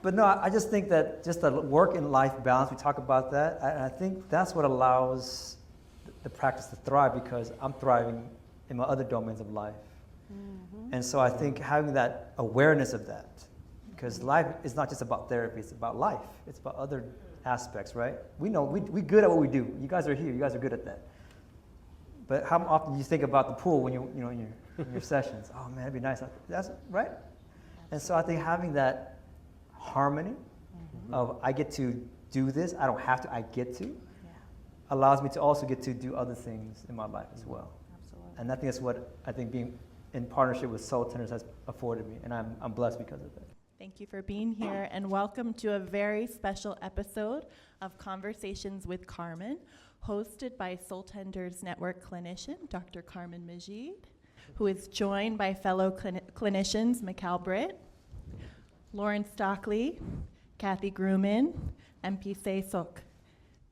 But no, I just think that just the work and life balance, we talk about that, and I think that's what allows the practice to thrive, because I'm thriving in my other domains of life. Mm-hmm. And so I think having that awareness of that, because life is not just about therapy, it's about life. It's about other aspects, right? We know, we're good at what we do. You guys are here, you guys are good at that. But how often do you think about the pool when in your sessions? Oh man, it'd be nice. That's right. And so I think having that harmony of I get to do this, I don't have to, I get to, allows me to also get to do other things in my life as well. Absolutely. And I think that's what I think being in partnership with Soultenders has afforded me, and I'm blessed because of it. Thank you for being here, and welcome to a very special episode of Conversations with Carmen, hosted by Soultenders Network clinician, Dr. Carmen Majied, who is joined by fellow clinicians Mikal Britt, Lauren Stockley, Kathy Gruman, and Pise Sok.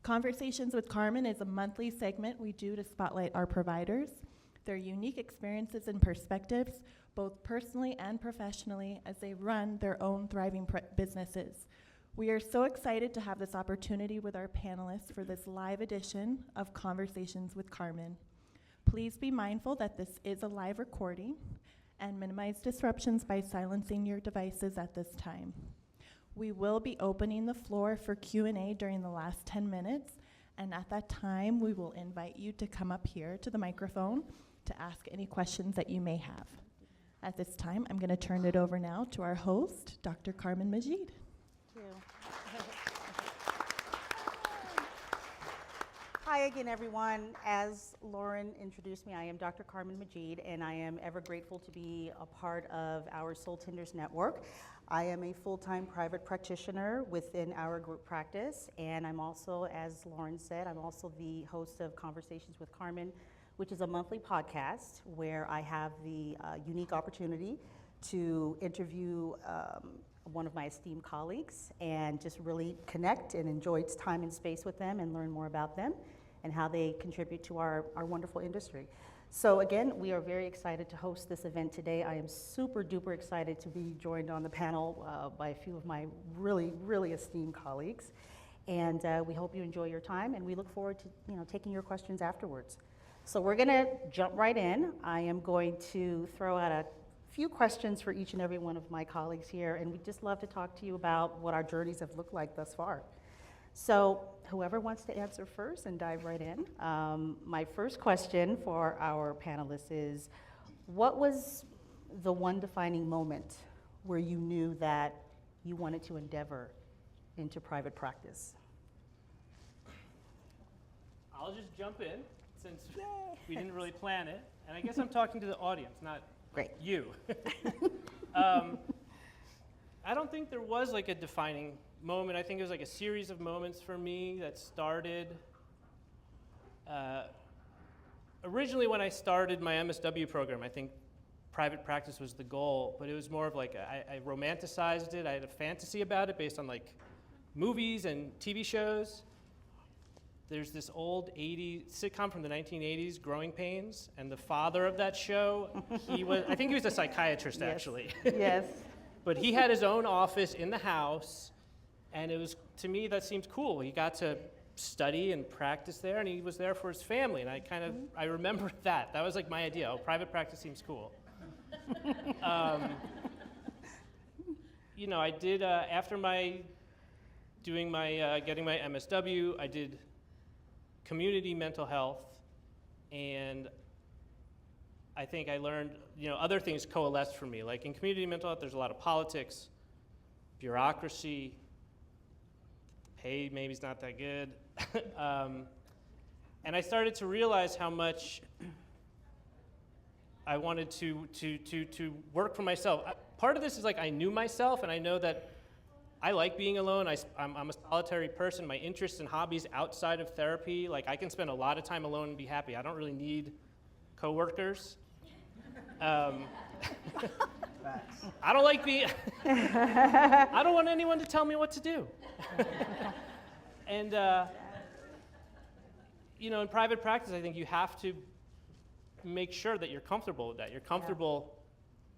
Conversations with Carmen is a monthly segment we do to spotlight our providers, their unique experiences and perspectives, both personally and professionally, as they run their own thriving businesses. We are so excited to have this opportunity with our panelists for this live edition of Conversations with Carmen. Please be mindful that this is a live recording and minimize disruptions by silencing your devices at this time. We will be opening the floor for Q&A during the last 10 minutes, and at that time, we will invite you to come up here to the microphone to ask any questions that you may have. At this time, I'm going to turn it over now to our host, Dr. Carmen Majied. Thank you. Hi again, everyone. As Lauren introduced me, I am Dr. Carmen Majied, and I am ever grateful to be a part of our Soultenders network. I am a full-time private practitioner within our group practice, and I'm also, as Lauren said, I'm also the host of Conversations with Carmen, which is a monthly podcast where I have the unique opportunity to interview one of my esteemed colleagues and just really connect and enjoy time and space with them and learn more about them and how they contribute to our wonderful industry. So again, we are very excited to host this event today. I am super duper excited to be joined on the panel by a few of my really, really esteemed colleagues. And we hope you enjoy your time, and we look forward to taking your questions afterwards. So we're gonna jump right in. I am going to throw out a few questions for each and every one of my colleagues here, and we'd just love to talk to you about what our journeys have looked like thus far. So whoever wants to answer first and dive right in. My first question for our panelists is, what was the one defining moment where you knew that you wanted to endeavor into private practice? I'll just jump in, since we didn't really plan it. And I guess I'm talking to the audience, not Great. You. I don't think there was like a defining moment. I think it was like a series of moments for me that started. Originally, when I started my MSW program, I think private practice was the goal, but it was more of like I romanticized it. I had a fantasy about it based on like movies and TV shows. There's this old 80s sitcom from the 1980s, Growing Pains, and the father of that show, I think he was a psychiatrist, yes. Actually. Yes. But he had his own office in the house, and it was, to me, that seemed cool. He got to study and practice there, and he was there for his family, and I remember that. That was like my idea. Oh, private practice seems cool. I did, after getting my MSW, I did community mental health, and I think I learned, other things coalesced for me. Like in community mental health, there's a lot of politics, bureaucracy, pay maybe is not that good. And I started to realize how much I wanted to work for myself. Part of this is like I knew myself, and I know that I like being alone. I'm a solitary person. My interests and hobbies outside of therapy, like I can spend a lot of time alone and be happy. I don't really need coworkers. I don't like being, I don't want anyone to tell me what to do. And, in private practice, I think you have to make sure that you're comfortable with that. You're comfortable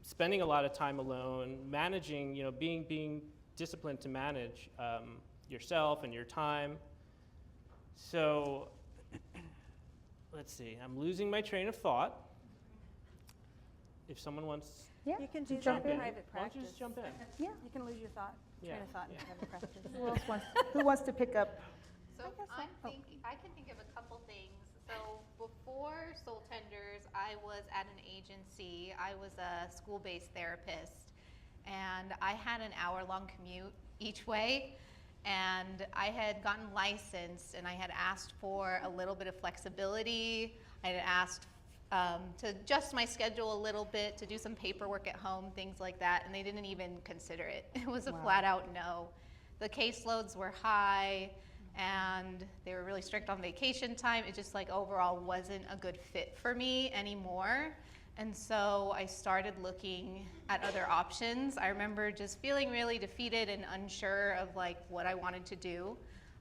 spending a lot of time alone, managing, being discipline to manage yourself and your time. So let's see, I'm losing my train of thought. If someone wants Yeah. You can to do jump that in in, private why don't practice. you just jump in? Yeah. You can lose your thought, train of thought in private practice. Who wants to pick up? So I'm thinking, I can think of a couple things. So before Soultenders, I was at an agency. I was a school-based therapist, and I had an hour-long commute each way. And I had gotten licensed, and I had asked for a little bit of flexibility. I had asked to adjust my schedule a little bit, to do some paperwork at home, things like that, and they didn't even consider it. It was a flat-out no. The caseloads were high, and they were really strict on vacation time. It just like overall wasn't a good fit for me anymore. And so I started looking at other options. I remember just feeling really defeated and unsure of like what I wanted to do.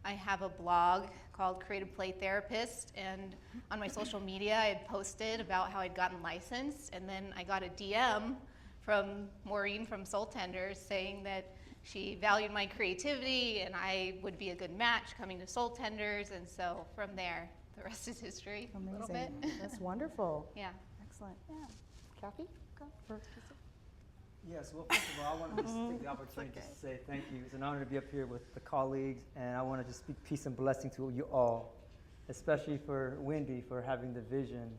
I have a blog called Creative Play Therapist, and on my social media I had posted about how I'd gotten licensed, and then I got a DM from Maureen from Soultenders saying that she valued my creativity and I would be a good match coming to Soultenders, and so from there, the rest is history. A little bit. That's wonderful. Yeah. Excellent. Yeah. Kathy, go first. Yes, well, first of all, I want to just take the opportunity to say thank you. It's an honor to be up here with the colleagues, and I want to just speak peace and blessing to you all, especially for Wendy for having the vision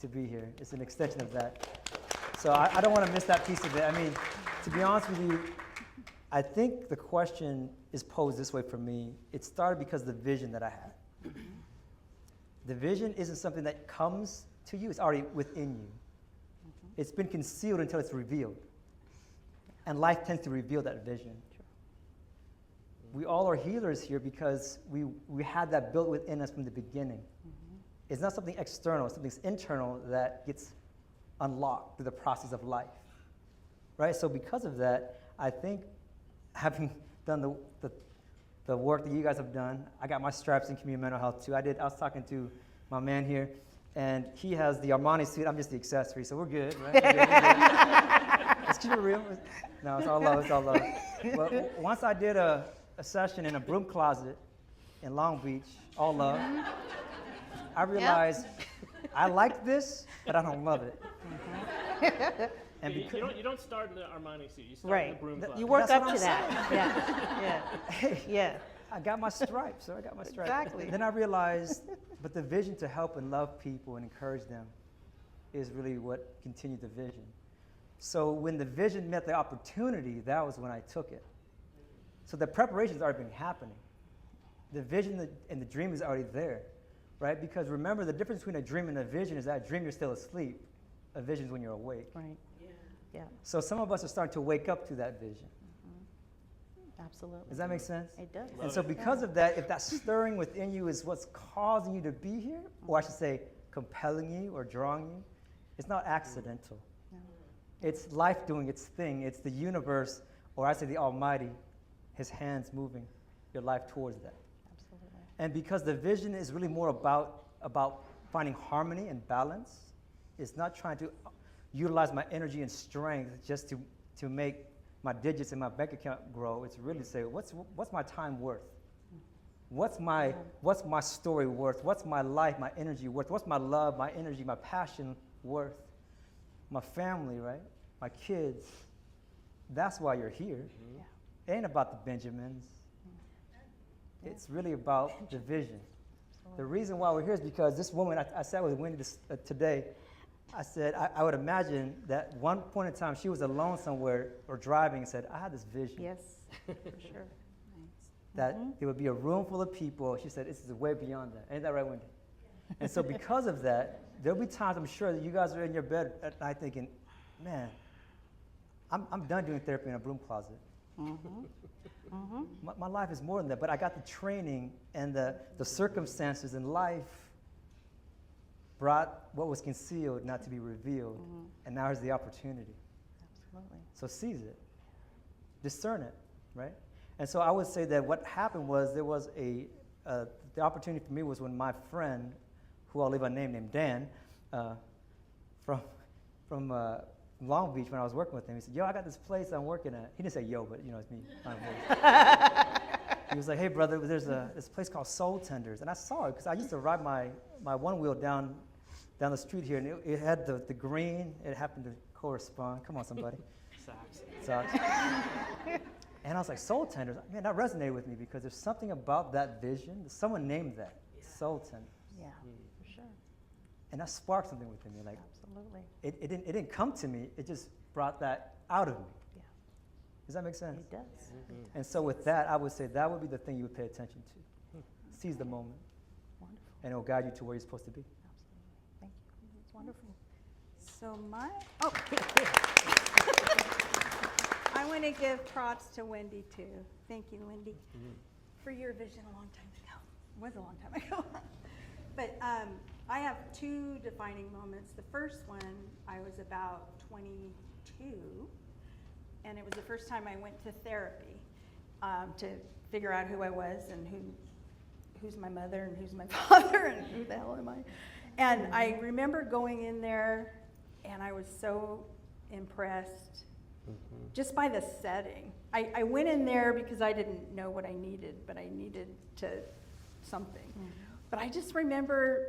to be here. It's an extension of that. So I don't want to miss that piece of it. I mean, to be honest with you, I think the question is posed this way for me. It started because of the vision that I had. The vision isn't something that comes to you, it's already within you. It's been concealed until it's revealed. And life tends to reveal that vision. We all are healers here because we had that built within us from the beginning. It's not something external, it's something internal that gets unlocked through the process of life. Right? So because of that, I think having done the work that you guys have done, I got my stripes in community mental health too. I was talking to my man here, and he has the Armani suit. I'm just the accessory, so we're good, right? We're good. Let's keep it real. No, it's all love, it's all love. Well, once I did a session in a broom closet in Long Beach, all love, I realized I like this, but I don't love it. And you don't start in the Armani suit, you start in the Right. broom closet. You work That's up what to I'm that. Yeah. Hey, Yeah. I got my stripes, so I got my stripes. Exactly. Then I realized, but the vision to help and love people and encourage them is really what continued the vision. So when the vision met the opportunity, that was when I took it. So the preparation's already been happening. The vision and the dream is already there, right? Because remember, the difference between a dream and a vision is that a dream you're still asleep. A vision is when you're awake. Right. Yeah. So some of us are starting to wake up to that vision. Absolutely. Does that make sense? It does. And so because of that, if that stirring within you is what's causing you to be here, or I should say compelling you or drawing you, it's not accidental. No. It's life doing its thing. It's the universe, or I say the Almighty, His hands moving your life towards that. Absolutely. And because the vision is really more about finding harmony and balance, it's not trying to utilize my energy and strength just to make my digits in my bank account grow. It's really to say, what's my time worth? What's my story worth? What's my life, my energy worth? What's my love, my energy, my passion worth? My family, right? My kids. That's why you're here. Yeah. It ain't about the Benjamins. It's really about the vision. The reason why we're here is because this woman, I sat with Wendy today, I said, I would imagine that one point in time she was alone somewhere or driving and said, I had this vision. Yes, for sure. That there would be a room full of people. She said, this is way beyond that. Ain't that right, Wendy? And so because of that, there'll be times I'm sure that you guys are in your bed at night thinking, man, I'm done doing therapy in a broom closet. My life is more than that, but I got the training and the circumstances in life brought what was concealed not to be revealed, and now here's the opportunity. Absolutely. So seize it, discern it, right? And so I would say that what happened was there was the opportunity for me was when my friend, who I'll leave unnamed, named Dan, from Long Beach when I was working with him. He said, yo, I got this place I'm working at. He didn't say yo, but it's me. He was like, hey, brother, there's this place called Soultenders. And I saw it because I used to ride my one wheel down the street here, and it had the green. It happened to correspond. Come on, somebody. Socks. And I was like, Soultenders, man, that resonated with me because there's something about that vision. Someone named that, Soultenders. Yeah, for sure. And that sparked something within me. Like, Absolutely. it didn't come to me. It just brought that out of me. Yeah. Does that make sense? It does. And so with that, I would say that would be the thing you would pay attention to. Seize the moment. Wonderful. And it will guide you to where you're supposed to be. Absolutely. Thank you. It's wonderful. So I want to give props to Wendy too. Thank you, Wendy, for your vision a long time ago. It was a long time ago. But I have two defining moments. The first one, I was about 22, and it was the first time I went to therapy to figure out who I was and who's my mother and who's my father and who the hell am I. And I remember going in there, and I was so impressed just by the setting. I went in there because I didn't know what I needed, but I needed something. But I just remember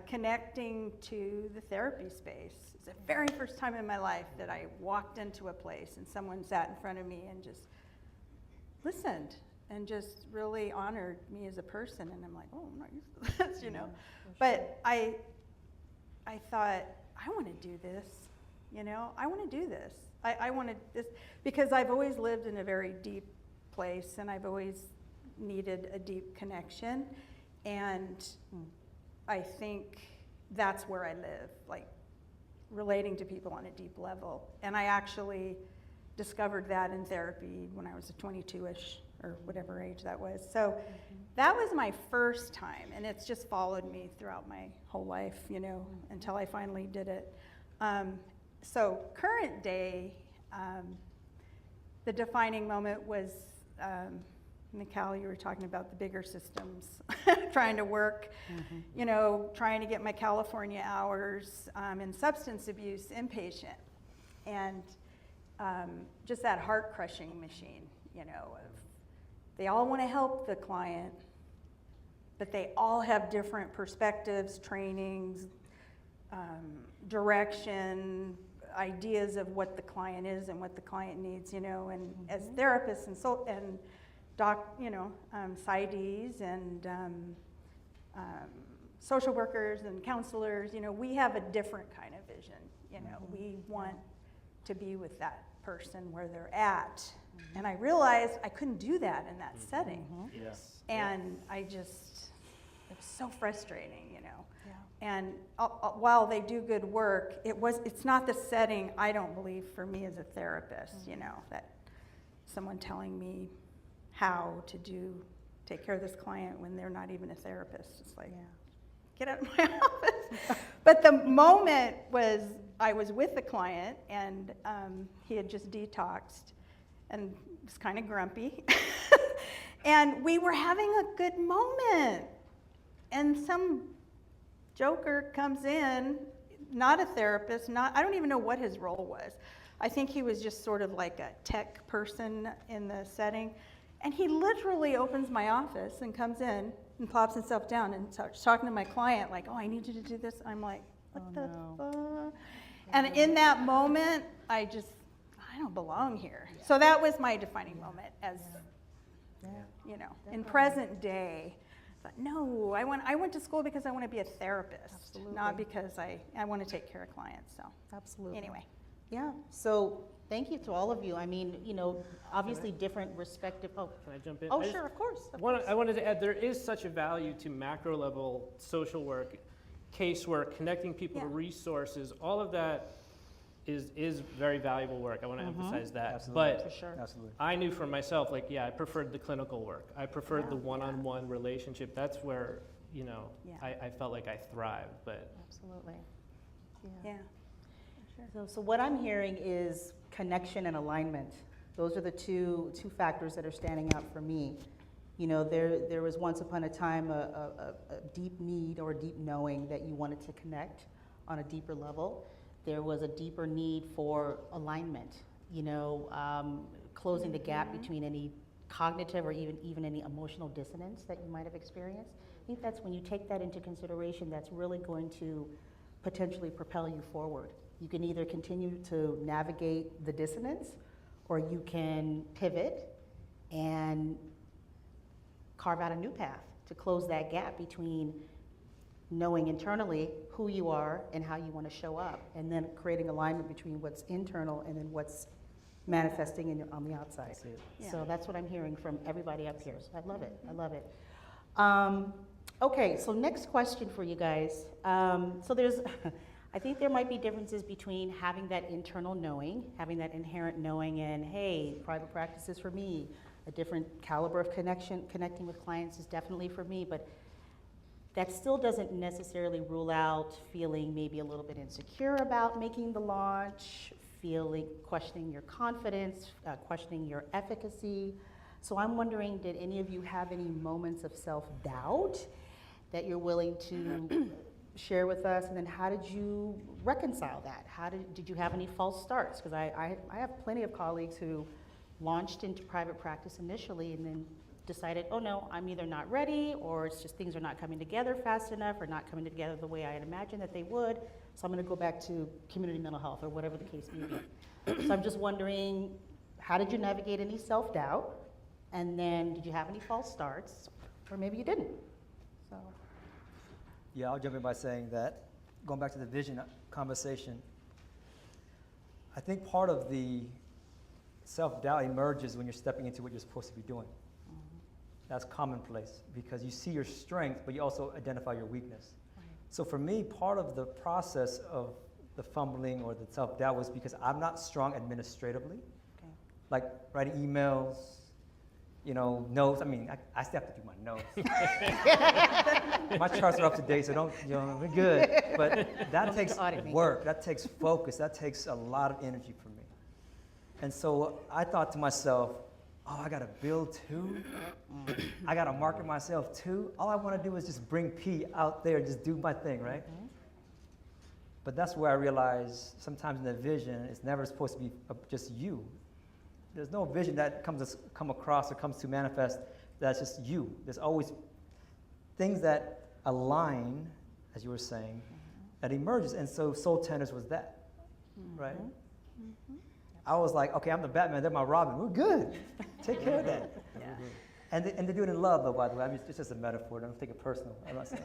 connecting to the therapy space. It's the very first time in my life that I walked into a place and someone sat in front of me and just listened and just really honored me as a person. And I'm like, oh, I'm not used to this, you know. But I thought, I want to do this, you know. I want to do this. I wanted this because I've always lived in a very deep place, and I've always needed a deep connection. And I think that's where I live, like relating to people on a deep level. And I actually discovered that in therapy when I was 22-ish or whatever age that was. So that was my first time, and it's just followed me throughout my whole life, you know, until I finally did it. So current day, the defining moment was, Mikal, you were talking about the bigger systems, trying to work, you know, trying to get my California hours in substance abuse inpatient. And just that heart-crushing machine, you know, of they all want to help the client, but they all have different perspectives, trainings, direction, ideas of what the client is and what the client needs, you know. And as therapists and PsyDs and social workers and counselors, you know, we have a different kind of vision. You know, we want to be with that person where they're at. And I realized I couldn't do that in that setting. Yes. And it was so frustrating, you know. And while they do good work, it's not the setting, I don't believe, for me as a therapist, you know, that someone telling me how to take care of this client when they're not even a therapist. It's like, get out of my office. But the moment was, I was with the client, and he had just detoxed and was kind of grumpy. And we were having a good moment. And some joker comes in, not a therapist, I don't even know what his role was. I think he was just sort of like a tech person in the setting. And he literally opens my office and comes in and plops himself down and starts talking to my client like, oh, I need you to do this. I'm like, what the fuck? And in that moment, I don't belong here. So that was my defining moment as, you know, in present day. But no, I went to school because I want to be a therapist, not because I want to take care of clients. So Absolutely. Anyway. Yeah. So thank you to all of you. I mean, you know, obviously different respective. Oh, Can I jump in? oh, sure, of course. I wanted to add, there is such a value to macro level social work, casework, connecting people to resources. All of that is very valuable work. I want to emphasize that. Absolutely. But For sure. Absolutely. I knew for myself, like, I preferred the clinical work. I preferred the one-on-one relationship. That's where, you know, I felt like I thrived. But Absolutely. Yeah. So what I'm hearing is connection and alignment. Those are the two factors that are standing out for me. You know, there was once upon a time a deep need or a deep knowing that you wanted to connect on a deeper level. there was a deeper need for alignment, closing the gap between any cognitive or even any emotional dissonance that you might have experienced. I think that's when you take that into consideration, that's really going to potentially propel you forward. You can either continue to navigate the dissonance, or you can pivot and carve out a new path to close that gap between knowing internally who you are and how you want to show up, and then creating alignment between what's internal and then what's manifesting on the outside. That's it. Yeah. So that's what I'm hearing from everybody up here. So I love it. I love it. Okay, so next question for you guys. So there's, I think there might be differences between having that internal knowing, having that inherent knowing, and hey, private practice is for me. A different caliber of connecting with clients is definitely for me, but that still doesn't necessarily rule out feeling maybe a little bit insecure about making the launch, questioning your confidence, questioning your efficacy. So I'm wondering, did any of you have any moments of self-doubt that you're willing to share with us? And then how did you reconcile that? Did you have any false starts? Because I have plenty of colleagues who launched into private practice initially and then decided, oh no, I'm either not ready, or it's just things are not coming together fast enough, or not coming together the way I had imagined that they would, so I'm going to go back to community mental health, or whatever the case may be. So I'm just wondering, how did you navigate any self-doubt? And then did you have any false starts? Or maybe you didn't. So. Yeah, I'll jump in by saying that, going back to the vision conversation, I think part of the self-doubt emerges when you're stepping into what you're supposed to be doing. That's commonplace, because you see your strength, but you also identify your weakness. Right. So for me, part of the process of the fumbling or the self-doubt was because I'm not strong administratively. Okay. Like writing emails, notes. I mean, I still have to do my notes. My charts are up to date, so we're good. But that takes work, that takes focus, that takes a lot of energy for me. And so I thought to myself, oh, I gotta build too? I gotta market myself too? All I wanna do is just bring P out there and just do my thing, right? Mm-hmm. But that's where I realized sometimes in the vision, it's never supposed to be just you. There's no vision that come across or comes to manifest that's just you. There's always things that align, as you were saying, that emerges. And so Soultenders was that, right? Mm-hmm. I was like, okay, I'm the Batman, they're my Robin. We're good. Take care of that. Yeah. And they do it in love, though, by the way. I mean, it's just a metaphor. Don't take it personal. I'm not saying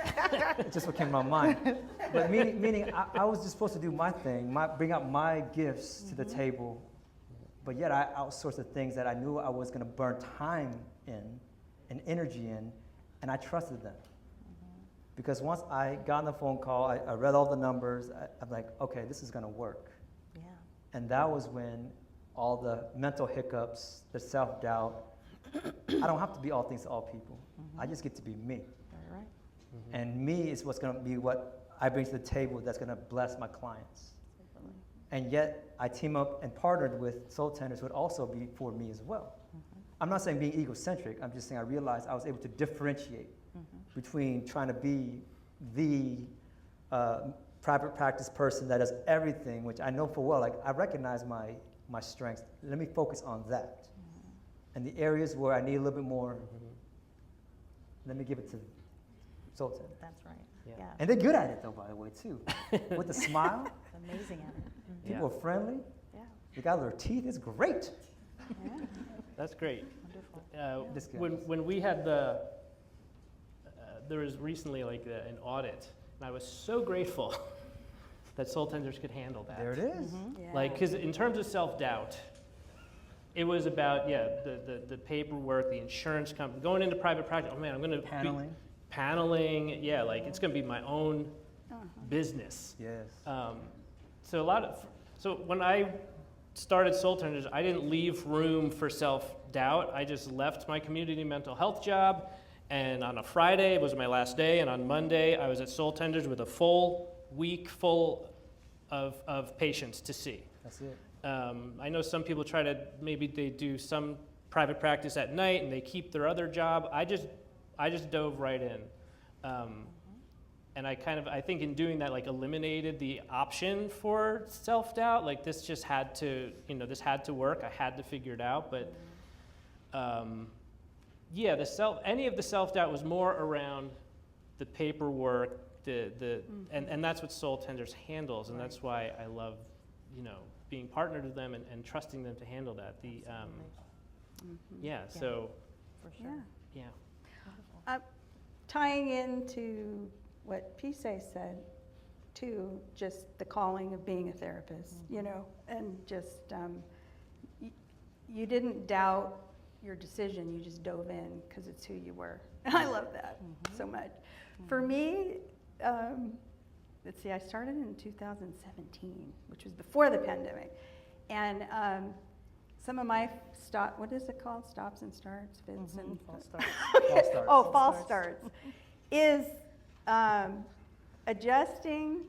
that. It's just what came to my mind. But meaning I was just supposed to do my thing, bring out my gifts to the table. But yet I outsourced the things that I knew I was going to burn time in and energy in, and I trusted them. Because once I got on the phone call, I read all the numbers. I'm like, okay, this is going to work. Yeah. And that was when all the mental hiccups, the self-doubt, I don't have to be all things to all people. I just get to be me. All right. And me is what's going to be what I bring to the table that's going to bless my clients. And yet, I team up and partnered with Soultenders would also be for me as well. I'm not saying being egocentric. I'm just saying I realized I was able to differentiate between trying to be the private practice person that does everything, which I know for well, like I recognize my strengths. Let me focus on that. And the areas where I need a little bit more, let me give it to Soultenders. That's right. Yeah. And they're good at it, though, by the way, too. With the smile, Amazing at it. people are friendly. Yeah. They got their teeth. It's great. Yeah. That's great. Wonderful. This guy. When we had there was recently an audit, and I was so grateful that Soultenders could handle that. There it is. Yeah. Because in terms of self-doubt, it was about, the paperwork, the insurance company, going into private practice, oh man, I'm going to paneling, it's going to be my own business. Yes. So when I started Soultenders, I didn't leave room for self-doubt. I just left my community mental health job, and on a Friday, it was my last day, and on Monday, I was at Soultenders with a full week full of patients to see. That's it. I know some people maybe they do some private practice at night and they keep their other job. I just dove right in. I think in doing that, like, eliminated the option for self-doubt. Like, this just had to, this had to work. I had to figure it out. But yeah, any of the self-doubt was more around the paperwork, and that's what Soultenders handles, and that's why I love, being partnered with them and trusting them to handle that. So For sure. yeah. Tying into what PSY said, too, just the calling of being a therapist, and just you didn't doubt your decision, you just dove in because it's who you were. And I love that so much. For me, let's see, I started in 2017, which was before the pandemic. And some of my what is it called? Stops and starts, fits and False starts. Okay. False starts. Oh, false starts. Is adjusting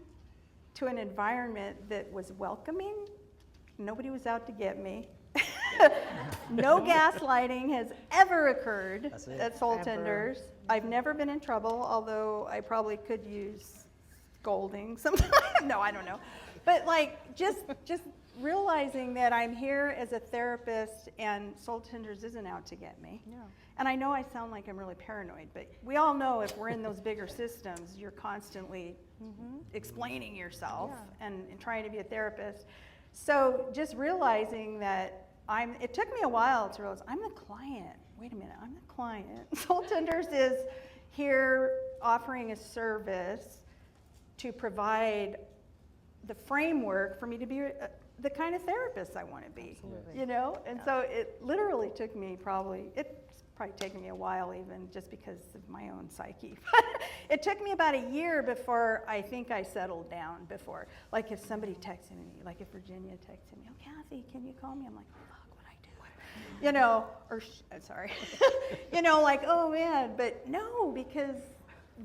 to an environment that was welcoming. Nobody was out to get me. No gaslighting has ever occurred at Soultenders. I've never been in trouble, although I probably could use scolding sometimes. No, I don't know. But like just realizing that I'm here as a therapist and Soultenders isn't out to get me. Yeah. And I know I sound like I'm really paranoid, but we all know if we're in those bigger systems, you're constantly explaining yourself and trying to be a therapist. So just realizing that it took me a while to realize I'm the client. Wait a minute, I'm the client. Soultenders is here offering a service to provide the framework for me to be the kind of therapist I want to be. Absolutely. And so it literally took me it's probably taken me a while even just because of my own psyche. It took me about a year before I think I settled down before. Like if somebody texted me, like if Virginia texted me, oh, Kathy, can you call me? I'm like, fuck, what I do? Sorry. Like, oh man, but no, because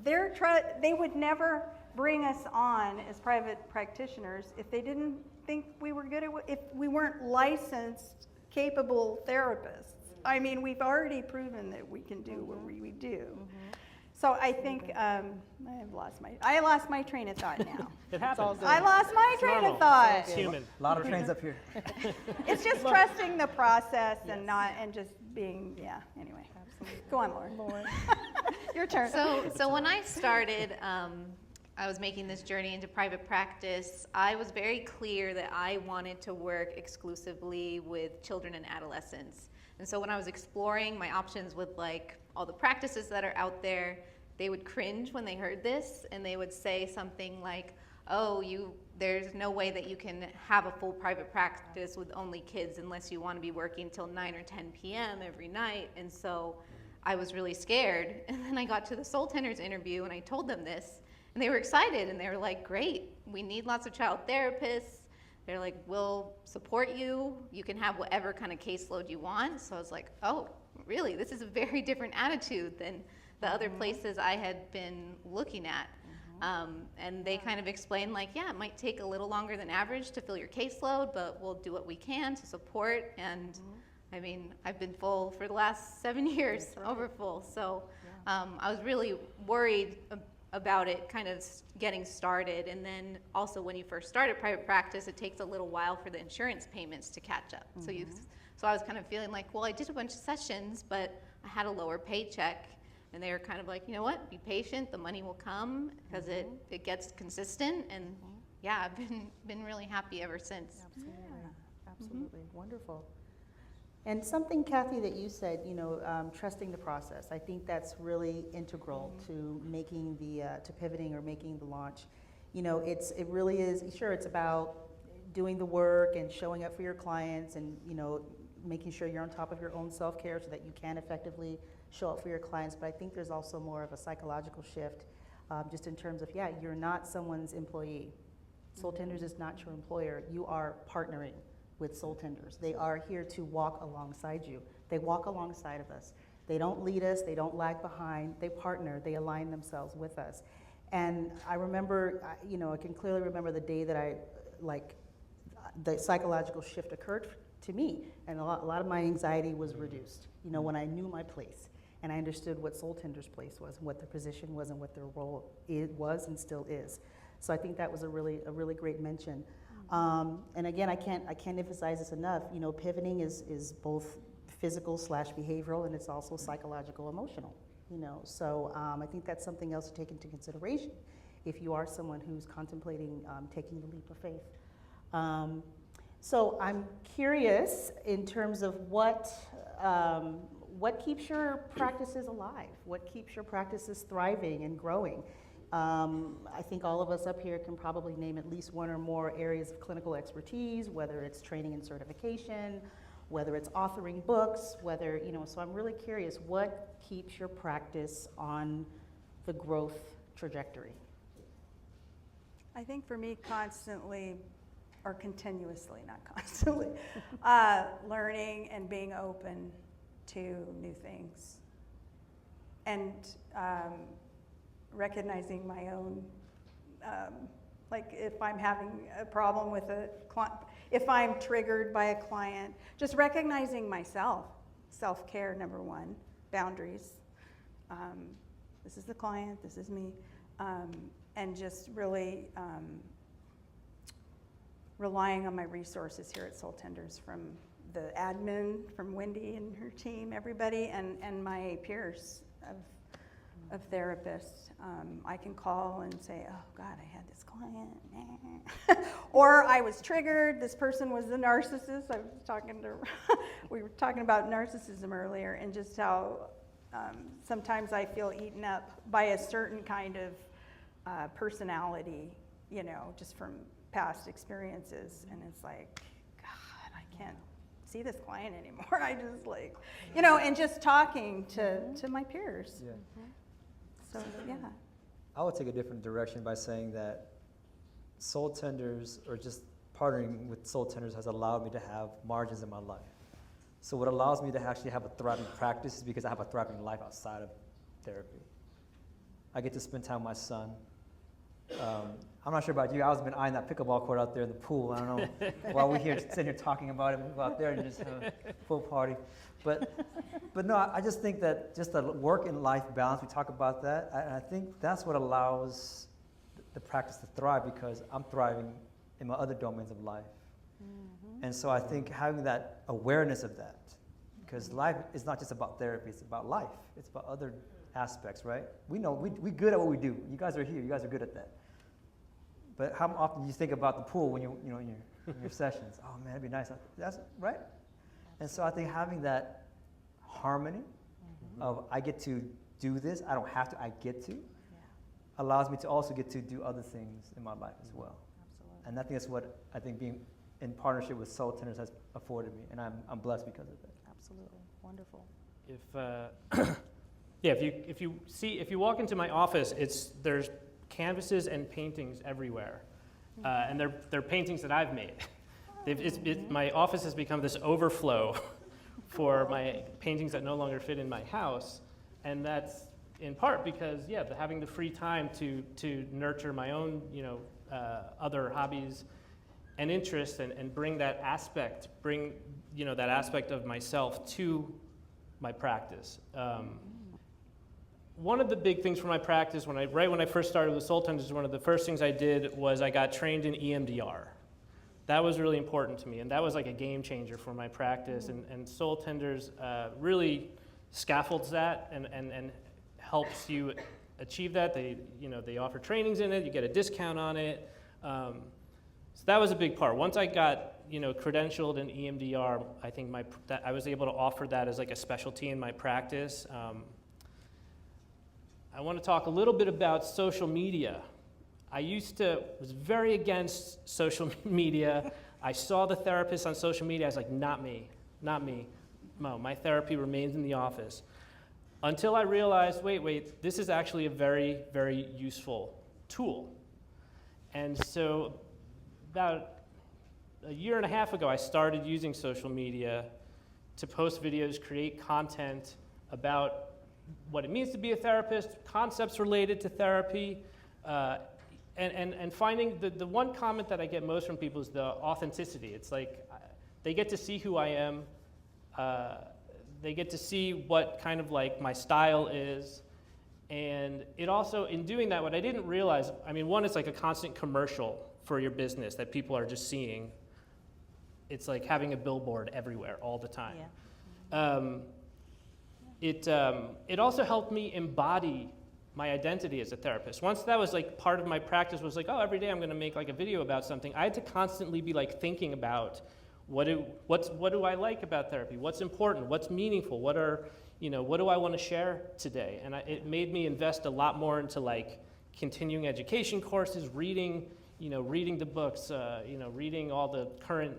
they would never bring us on as private practitioners if they didn't think we were good at if we weren't licensed, capable therapists. I mean, we've already proven that we can do what we do. So I think I lost my train of thought now. It happens. I lost my train normal. of thought. It's human. A lot of trains up here. It's just trusting the process and just being, anyway. Go on, Lauren. Your turn. So when I started, I was making this journey into private practice. I was very clear that I wanted to work exclusively with children and adolescents. And so when I was exploring my options with like all the practices that are out there, they would cringe when they heard this, and they would say something like, oh, there's no way that you can have a full private practice with only kids unless you want to be working till 9 or 10 p.m. every night. And so I was really scared. And then I got to the Soultenders interview and I told them this, and they were excited, and they were like, great, we need lots of child therapists. They're like, we'll support you. You can have whatever kind of caseload you want. So I was like, oh, really? This is a very different attitude than the other places I had been looking at. And they kind of explained like, yeah, it might take a little longer than average to fill your caseload, but we'll do what we can to support. And I mean, I've been full for the last 7 years, over full. So I was really worried about it kind of getting started. And then also when you first started private practice, it takes a little while for the insurance payments to catch up. So I was kind of feeling like, well, I did a bunch of sessions, but I had a lower paycheck. And they were kind of like, you know what, be patient, the money will come because it gets consistent. And yeah, I've been really happy ever since. Absolutely. Wonderful. And something, Kathy, that you said, trusting the process. I think that's really integral to making to pivoting or making the launch. It really is, sure, it's about doing the work and showing up for your clients and, making sure you're on top of your own self-care so that you can effectively show up for your clients. But I think there's also more of a psychological shift just in terms of, you're not someone's employee. Soultenders is not your employer. You are partnering with Soultenders. They are here to walk alongside you. They walk alongside of us. They don't lead us. They don't lag behind. They partner. They align themselves with us. And I remember, I can clearly remember the day that the psychological shift occurred to me, and a lot of my anxiety was reduced, when I knew my place. and I understood what Soultenders' place was, and what their position was, and what their role was and still is. So I think that was a really great mention. And again, I can't emphasize this enough. You know, pivoting is both physical / behavioral, and it's also psychological, emotional. You know, so I think that's something else to take into consideration if you are someone who's contemplating taking the leap of faith. So I'm curious in terms of what keeps your practices alive, what keeps your practices thriving and growing. I think all of us up here can probably name at least one or more areas of clinical expertise, whether it's training and certification, whether it's authoring books, whether, you know, so I'm really curious, what keeps your practice on the growth trajectory? I think for me, constantly, or continuously, not constantly, learning and being open to new things. And recognizing my own, like if I'm having a problem with a client, if I'm triggered by a client, just recognizing myself, self-care, number one, boundaries. This is the client, this is me, and just really relying on my resources here at Soultenders, from the admin, from Wendy and her team, everybody, and my peers of therapists. I can call and say, oh God, I had this client, or I was triggered, this person was the narcissist. I was talking to, we were talking about narcissism earlier, and just how sometimes I feel eaten up by a certain kind of personality, you know, just from past experiences, and it's like, God, I can't see this client anymore. I just like, you know, and just talking to my peers. Yeah. So, yeah. I would take a different direction by saying that Soultenders, or just partnering with Soultenders, has allowed me to have margins in my life. So what allows me to actually have a thriving practice is because I have a thriving life outside of therapy. I get to spend time with my son. I'm not sure about you. I've been eyeing that pickleball court out there in the pool. I don't know. While we're here sitting here talking about it, we go out there and just have a pool party. But no, I just think that just the work and life balance, we talk about that. And I think that's what allows the practice to thrive, because I'm thriving in my other domains of life. Mm-hmm. And so I think having that awareness of that, because life is not just about therapy, it's about life. It's about other aspects, right? We know we're good at what we do. You guys are here. You guys are good at that. But how often do you think about the pool when in your sessions? Oh man, it'd be nice. That's right. And so I think having that harmony of I get to do this, I don't have to, I get to, allows me to also get to do other things in my life as well. Absolutely. And I think that's what I think being in partnership with Soultenders has afforded me, and I'm blessed because of that. Absolutely. Wonderful. If you walk into my office, there's canvases and paintings everywhere, and they're paintings that I've made. My office has become this overflow for my paintings that no longer fit in my house, and that's in part because having the free time to nurture my own other hobbies and interests, and bring that aspect of myself to my practice. One of the big things for my practice, right when I first started with Soultenders, one of the first things I did was I got trained in EMDR. That was really important to me, and that was like a game changer for my practice. And Soultenders really scaffolds that and helps you achieve that. They offer trainings in it. You get a discount on it. So that was a big part. Once I got credentialed in EMDR, I think I was able to offer that as like a specialty in my practice. I want to talk a little bit about social media. I was very against social media. I saw the therapists on social media. I was like, not me. No, my therapy remains in the office. Until I realized, wait, this is actually a very, very useful tool. And so about a year and a half ago, I started using social media to post videos, create content about what it means to be a therapist, concepts related to therapy, and finding the one comment that I get most from people is the authenticity. It's like they get to see who I am. they get to see what kind of like my style is. And it also, in doing that, what I didn't realize, I mean, one, it's like a constant commercial for your business that people are just seeing. It's like having a billboard everywhere all the time. It also helped me embody my identity as a therapist. Once that was like part of my practice, was like, oh, every day I'm going to make like a video about something. I had to constantly be like thinking about what do I like about therapy? What's important? What's meaningful? What do I want to share today? And it made me invest a lot more into like continuing education courses, reading the books, reading all the current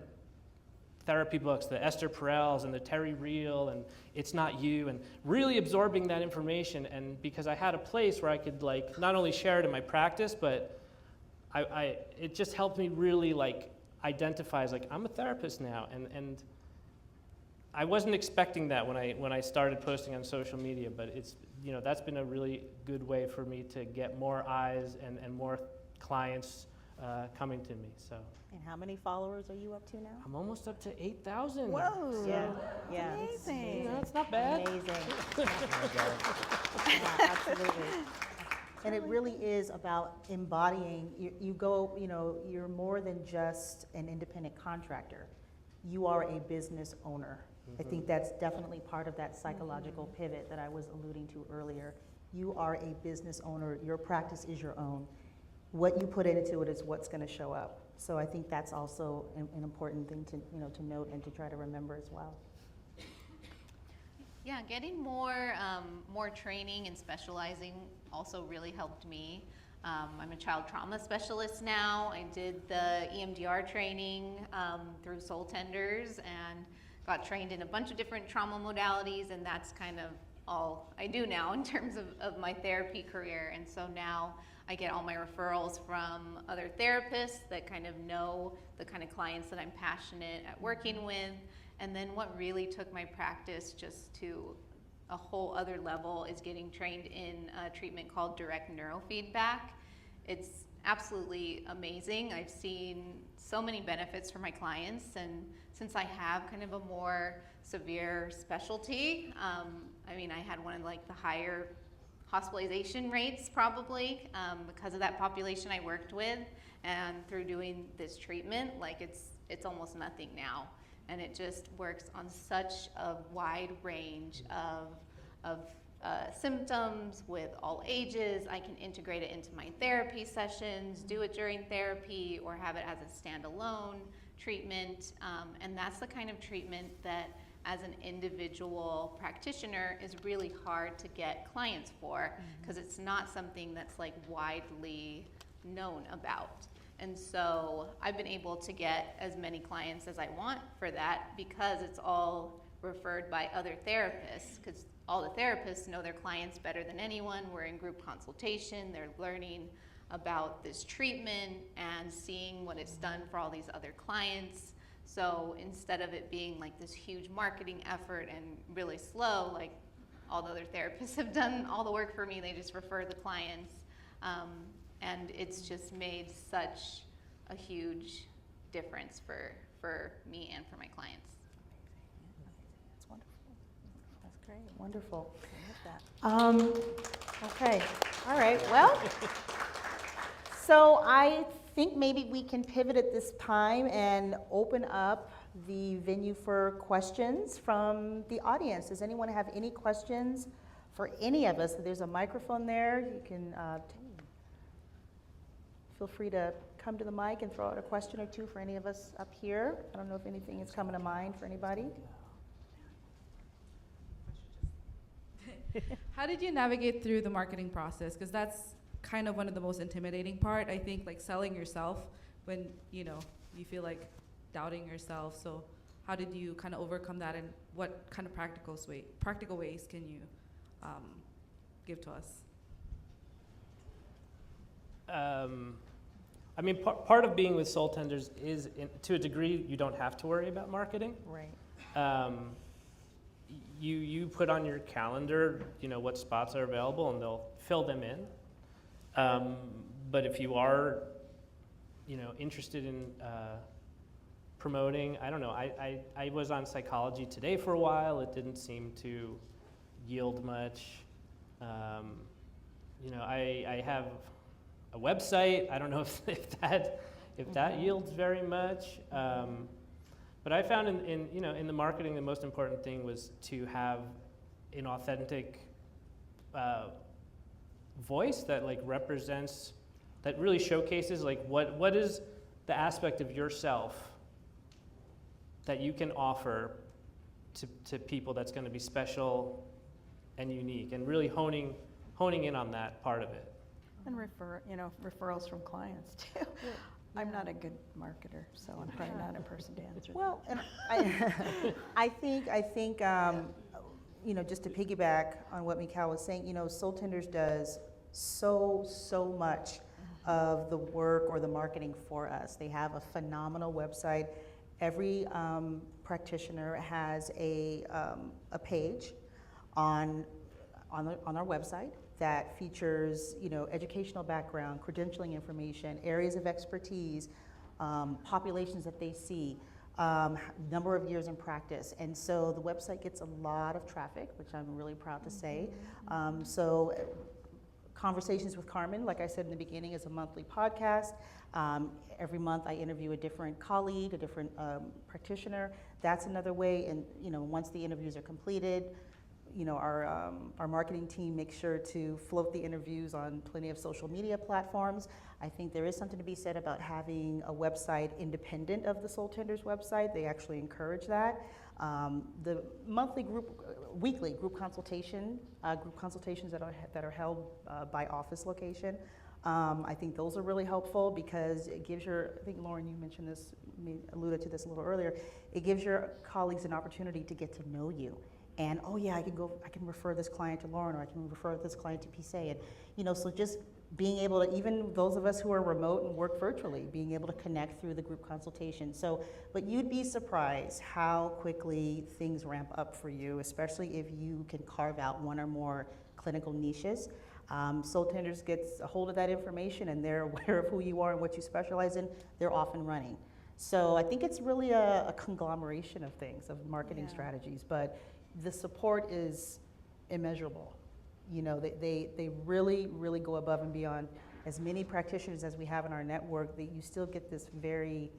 therapy books, the Esther Perel's and the Terry Real and It's Not You, and really absorbing that information. And because I had a place where I could like not only share it in my practice, but it just helped me really like identify as like, I'm a therapist now. And I wasn't expecting that when I started posting on social media, but it's, that's been a really good way for me to get more eyes and more clients coming to me. So. And how many followers are you up to now? I'm almost up to 8,000. Whoa! So, Yeah. Amazing. it's not bad. Amazing. Yeah, absolutely. And it really is about embodying. You're more than just an independent contractor. You are a business owner. I think that's definitely part of that psychological pivot that I was alluding to earlier. You are a business owner. Your practice is your own. What you put into it is what's going to show up. So I think that's also an important thing to note and to try to remember as well. Yeah, getting more training and specializing also really helped me. I'm a child trauma specialist now. I did the EMDR training through Soultenders and got trained in a bunch of different trauma modalities, and that's kind of all I do now in terms of my therapy career. And so now I get all my referrals from other therapists that kind of know the kind of clients that I'm passionate at working with. And then what really took my practice just to a whole other level is getting trained in a treatment called direct neurofeedback. It's absolutely amazing. I've seen so many benefits for my clients, and since I have kind of a more severe specialty, I had one of like the higher hospitalization rates probably because of that population I worked with, and through doing this treatment, like it's almost nothing now, and it just works on such a wide range of symptoms with all ages. I can integrate it into my therapy sessions, do it during therapy, or have it as a standalone treatment, and that's the kind of treatment that as an individual practitioner is really hard to get clients for, because it's not something that's like widely known about. And so I've been able to get as many clients as I want for that because it's all referred by other therapists, because all the therapists know their clients better than anyone. We're in group consultation, they're learning about this treatment and seeing what it's done for all these other clients. So instead of it being like this huge marketing effort and really slow, like all the other therapists have done all the work for me, they just refer the clients. And it's just made such a huge difference for me and for my clients. That's wonderful. That's great. Wonderful. I love that. Okay. All right. Well, so I think maybe we can pivot at this time and open up the venue for questions from the audience. Does anyone have any questions for any of us? There's a microphone there. You can feel free to come to the mic and throw out a question or two for any of us up here. I don't know if anything is coming to mind for anybody. How did you navigate through the marketing process? Because that's kind of one of the most intimidating part, I think, like selling yourself when you feel like doubting yourself. So how did you kind of overcome that, and what kind of practical ways can you give to us? Part of being with Soultenders is, to a degree, you don't have to worry about marketing. Right. You put on your calendar, what spots are available, and they'll fill them in. But if you are, interested in promoting. I don't know. I was on Psychology Today for a while. It didn't seem to yield much. You know, I have a website. I don't know if that yields very much. But I found in the marketing, the most important thing was to have an authentic voice that like represents, that really showcases like what is the aspect of yourself that you can offer to people that's going to be special and unique, and really honing in on that part of it. And referrals from clients too. I'm not a good marketer, so I'm probably not a person to answer. Well, and I think you know, just to piggyback on what Mikal was saying, you know, Soultenders does so much of the work or the marketing for us. They have a phenomenal website. Every practitioner has a page on our website that features, you know, educational background, credentialing information, areas of expertise, populations that they see, number of years in practice. And so the website gets a lot of traffic, which I'm really proud to say. So Conversations with Carmen, like I said in the beginning, is a monthly podcast. Every month I interview a different colleague, a different practitioner. That's another way. And, you know, once the interviews are completed, you know, our marketing team makes sure to float the interviews on plenty of social media platforms. I think there is something to be said about having a website independent of the Soultenders website. They actually encourage that. The weekly group consultations that are held by office location, I think those are really helpful because it gives I think Lauren, you mentioned this, alluded to this a little earlier, it gives your colleagues an opportunity to get to know you. And, oh yeah, I can refer this client to Lauren, or I can refer this client to PSA. And, you know, so just being able to, even those of us who are remote and work virtually, being able to connect through the group consultation. So, but you'd be surprised how quickly things ramp up for you, especially if you can carve out one or more clinical niches. Soultenders gets a hold of that information and they're aware of who you are and what you specialize in, they're off and running. So I think it's really a conglomeration of things, of marketing strategies, but the support is immeasurable. You know, they really, really go above and beyond. As many practitioners as we have in our network, that you still get this very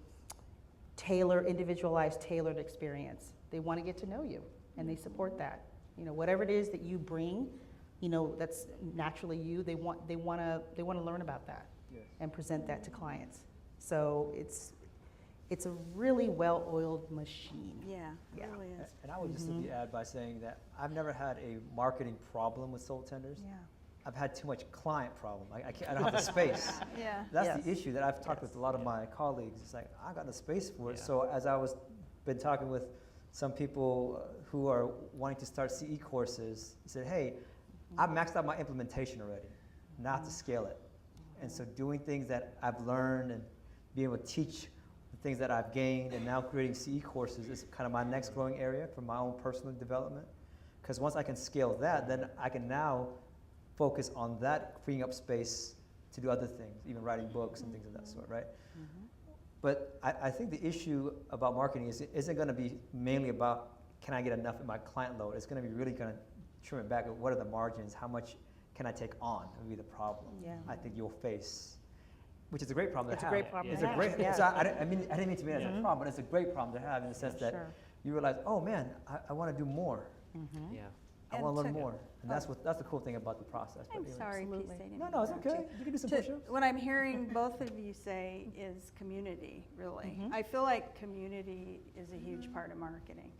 individualized, tailored experience. They want to get to know you, and they support that. You know, whatever it is that you bring, you know, that's naturally you. They want to learn about that and present that to clients. So it's a really well-oiled machine. Yeah, it really is. And I would just simply add by saying that I've never had a marketing problem with Soultenders. Yeah. I've had too much client problem. I don't have the space. Yeah. That's the issue that I've talked with a lot of my colleagues. It's like, I got the space for it. Yeah. So as I been talking with some people who are wanting to start CE courses, I said, hey, I've maxed out my implementation already. Now I have to scale it. And so doing things that I've learned and being able to teach the things that I've gained, and now creating CE courses is kind of my next growing area for my own personal development. Because once I can scale that, then I can now focus on that, freeing up space to do other things, even writing books and things of that sort, right? But I think the issue about marketing isn't going to be mainly about, can I get enough in my client load? It's going to be really going to trim it back at what are the margins, how much can I take on, will be the problem I think you'll face, which is a great problem to have. It's a great problem It's to a have. great, Yeah. so I didn't mean to mean it as a problem, but it's a great problem to have in the sense that Sure. you realize, oh man, I want to do more. Yeah. I And want to learn to- more. And that's the cool thing about the process. But I'm anyway. sorry, Absolutely. Peace, I didn't No, it's interrupt you. okay. You can do some To- push-ups. What I'm hearing both of you say is community, really. I feel like community is a huge part of marketing.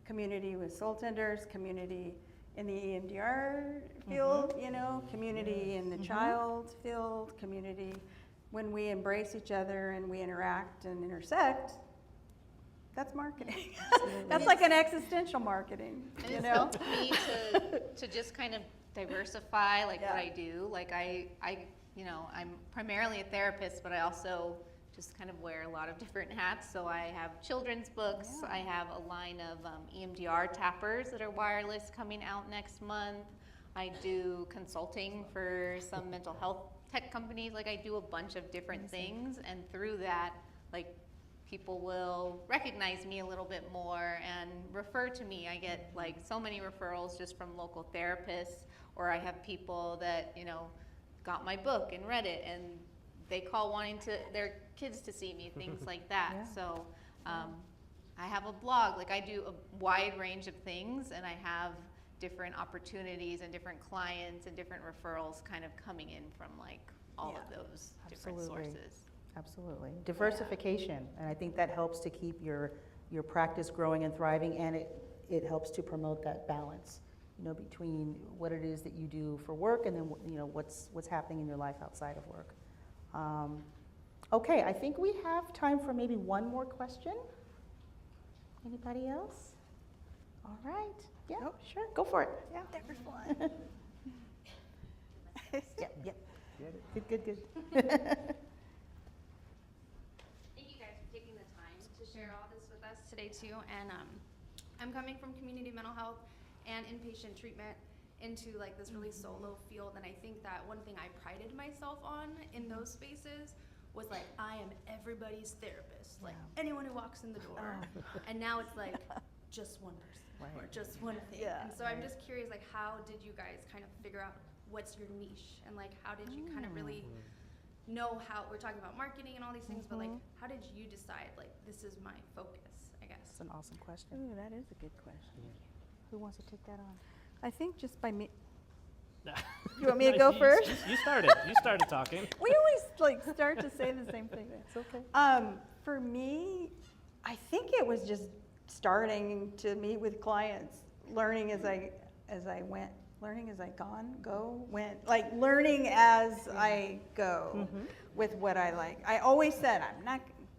Community with Soultenders, community in the EMDR field, you know, community in the child field, community when we embrace each other and we interact and intersect. That's marketing. That's like an existential marketing, And you it's know? helped me to just kind of diversify like what I do. Like I you know, I'm primarily a therapist, but I also just kind of wear a lot of different hats. So I have children's books. I have a line of EMDR tappers that are wireless coming out next month. I do consulting for some mental health tech companies. Like I do a bunch of different things, and through that, like people will recognize me a little bit more and refer to me. I get like so many referrals just from local therapists, or I have people that, you know, got my book and read it, and they call wanting their kids to see me, things like that. Yeah. So I have a blog, like I do a wide range of things, and I have different opportunities and different clients and different referrals kind of coming in from like all of those different sources. Absolutely. Diversification, and I think that helps to keep your practice growing and thriving, and it helps to promote that balance, you know, between what it is that you do for work and then, you know, what's happening in your life outside of work. Okay, I think we have time for maybe one more question. Anybody else? All right. Yeah, sure. Go for it. Yeah, that was fun. Yep. Good. Thank you guys for taking the time to share all this with us today too. And I'm coming from community mental health and inpatient treatment into like this really solo field, and I think that one thing I prided myself on in those spaces was like, I am everybody's therapist, like anyone who walks in the door. And now it's like just one person or just one thing. And so I'm just curious, like, how did you guys kind of figure out what's your niche, and like how did you kind of really know how, we're talking about marketing and all these things, but like how did you decide like this is my focus, I guess? That's an awesome question. Ooh, that is a good question. Who wants to take that on? I think just by me. You want me to go first? You started talking. We always like start to say the same thing. It's okay. For me, I think it was just starting to meet with clients, learning as I went, learning as I went, like learning as I go with what I like. I always said,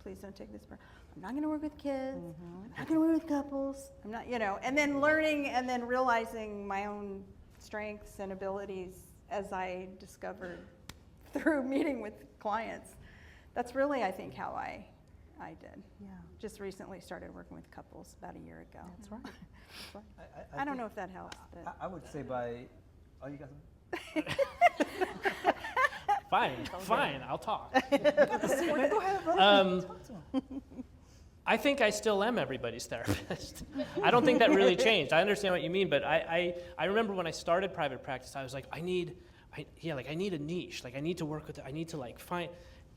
please don't take this part. I'm not going to work with kids. I'm not going to work with couples. I'm not, you know, and then learning and then realizing my own strengths and abilities as I discovered through meeting with clients. That's really, I think, how I did. Yeah. Just recently started working with couples about a year ago. That's right. I don't know if that helps. But I would say oh, you got something? Fine, I'll talk. Go ahead, brother. Talk to him. I think I still am everybody's therapist. I don't think that really changed. I understand what you mean, but I remember when I started private practice, I was like, I need a niche. Like I need to work with it. I need to like find,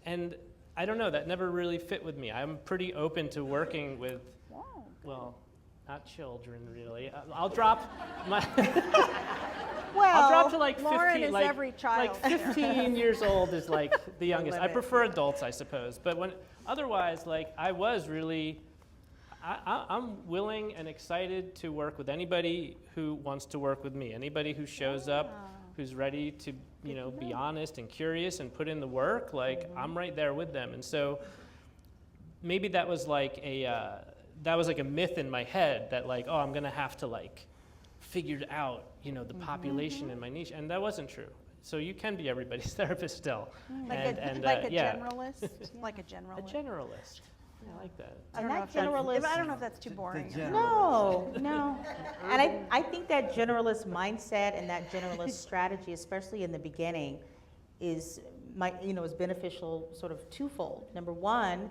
and I don't know, that never really fit with me. I'm pretty open to working with, well, not children really. I'll drop my, I'll drop to like 15, Lauren is like, every child. like 15 years old is like the youngest. I prefer adults, I suppose, but otherwise, like I was really, I'm willing and excited to work with anybody who wants to work with me. Anybody who shows up, who's ready to, you know, be honest and curious and put in the work. Like I'm right there with them. And so maybe that was like a myth in my head that like, oh, I'm gonna have to like figure out, you know, the population in my niche, and that wasn't true. So you can be everybody's therapist still. Like a generalist? Like a generalist? A generalist. I like that. I don't know if that's too boring. No. And I think that generalist mindset and that generalist strategy, especially in the beginning, is beneficial sort of twofold. Number one,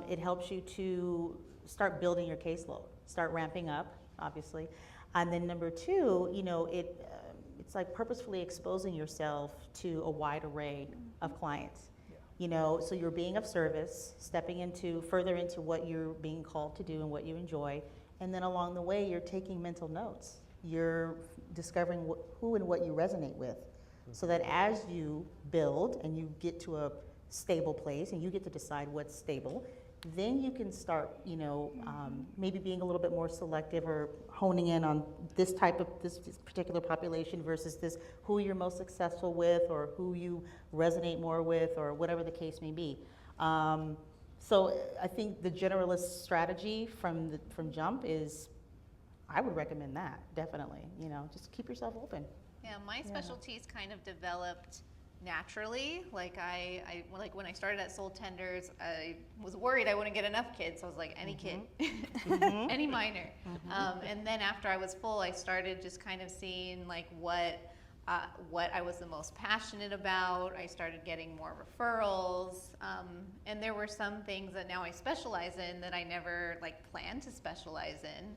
it helps you to start building your caseload, start ramping up, obviously. And then number two, you know, it's like purposefully exposing yourself to a wide array of clients. You know, so you're being of service, stepping further into what you're being called to do and what you enjoy, and then along the way you're taking mental notes. You're discovering who and what you resonate with, so that as you build and you get to a stable place and you get to decide what's stable, then you can start, you know, maybe being a little bit more selective or honing in on this particular population versus who you're most successful with or who you resonate more with or whatever the case may be. So I think the generalist strategy from jump is, I would recommend that, definitely. You know, just keep yourself open. Yeah, my specialties kind of developed naturally. Like like when I started at Soultenders, I was worried I wouldn't get enough kids. So I was like, any kid, any minor. And then after I was full, I started just kind of seeing like what what I was the most passionate about. I started getting more referrals, and there were some things that now I specialize in that I never like planned to specialize in.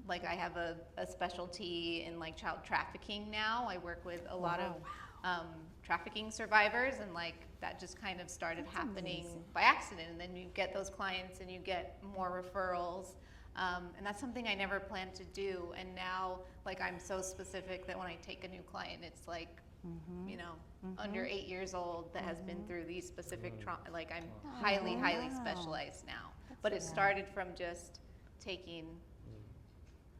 Like I have a specialty in like child trafficking now. I work with a lot of trafficking survivors, and like that just kind of started happening by accident, and then you get those clients and you get more referrals. And that's something I never planned to do. And now, like, I'm so specific that when I take a new client, it's like, you know, under 8 years old that has been through these specific trauma. Like, I'm highly, highly specialized now. But it started from just taking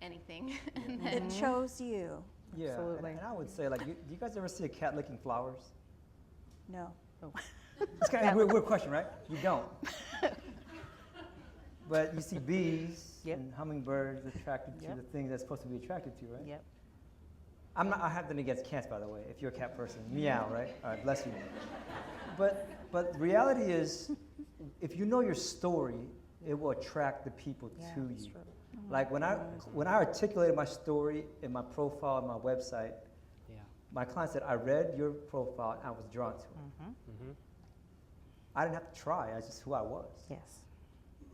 anything. And then It chose you. Yeah, Absolutely. and I would say, like, do you guys ever see a cat licking flowers? No. It's kind of a weird question, right? You don't. But you see bees and hummingbirds attracted to the things they're supposed to be attracted to, right? Yep. I have nothing against cats, by the way, if you're a cat person. Meow, right? All right, bless you. But the reality is, if you know your story, it will attract the people to that's you. true. Like when I articulated my story in my profile on my website, my client said, I read your profile and I was drawn to it. I didn't have to try, that's just who I was. Yes.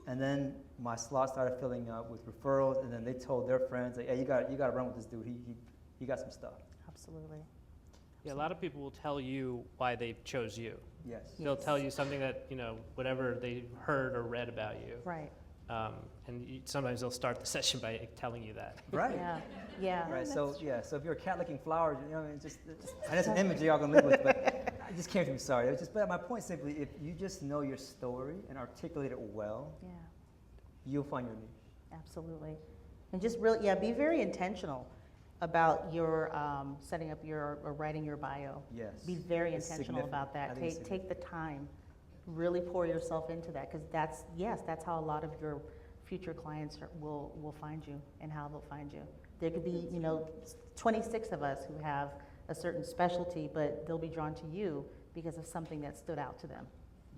And then my slot started filling up with referrals, and then they told their friends, like, hey, you got to run with this dude. He got some stuff. Absolutely. Yeah, a lot of people will tell you why they chose you. Yes. They'll tell you something that, you know, whatever they heard or read about you. Right. And sometimes they'll start the session by telling you that. Right. Yeah. Yeah. Right. So so if you're a cat licking flowers, you know, and that's an image y'all gonna live with, but it just came to me. Sorry. But my point simply, if you just know your story and articulate it well, you'll find your niche. Absolutely. And just really, be very intentional about your setting up your or writing your bio. Yes. Be very It's intentional about that. significant. I think it's Take the time. Really pour yourself into that, because that's how a lot of your future clients will find you and how they'll find you. There could be, 26 of us who have a certain specialty, but they'll be drawn to you because of something that stood out to them,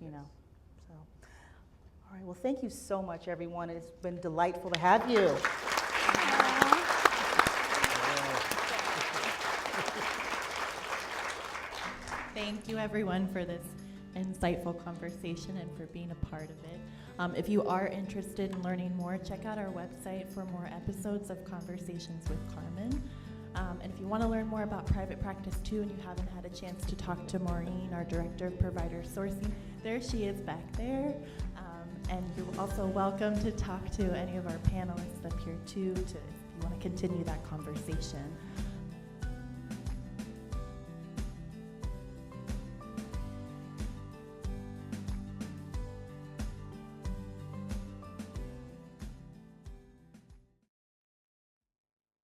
So, all right. Well, thank you so much, everyone. It's been delightful to have you. Thank you, everyone, for this insightful conversation and for being a part of it. If you are interested in learning more, check out our website for more episodes of Conversations with Carmen. And if you want to learn more about private practice too, and you haven't had a chance to talk to Maureen, our Director of Provider Sourcing, there she is back there. And you're also welcome to talk to any of our panelists up here too, if you want to continue that conversation.